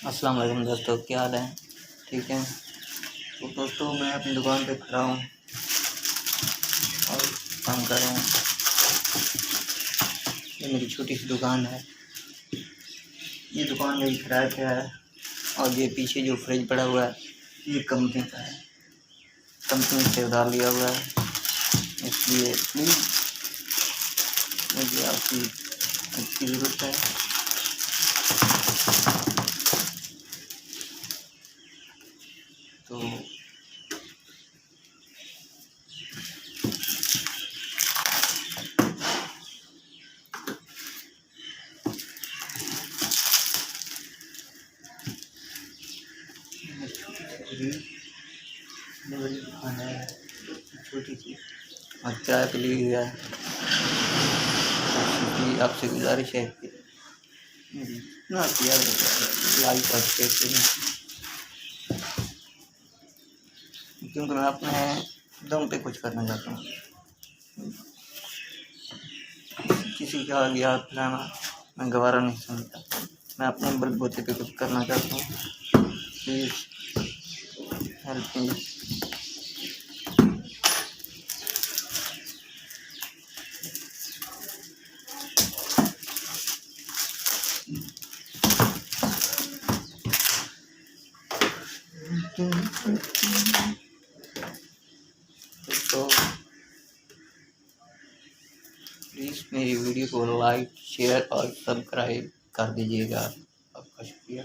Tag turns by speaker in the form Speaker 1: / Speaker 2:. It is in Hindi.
Speaker 1: अस्सलाम वालेकुम दोस्तों, क्या हाल है? ठीक है। तो दोस्तों, मैं अपनी दुकान पे खड़ा हूँ और काम कर रहा हूँ। ये मेरी छोटी सी दुकान है। ये दुकान मेरी किराए पे है और ये पीछे जो फ्रिज पड़ा हुआ है ये कंपनी का है। कंपनी से उधार लिया हुआ है, इसलिए प्लीज़ मुझे आपकी इसकी ज़रूरत है। तो मेरी दुकान है छोटी सी और चाय पी ली है। आपसे गुजारिश है कि ना लाइक और शेयर करें, क्योंकि मैं अपने दम पे कुछ करना चाहता हूँ। किसी का याद दिलाना मैं गवारा नहीं समझता। मैं अपने बलबूते पे कुछ करना चाहता हूँ। Please help me. तो प्लीज़ मेरी वीडियो को लाइक शेयर और सब्सक्राइब कर दीजिएगा। आपका शुक्रिया।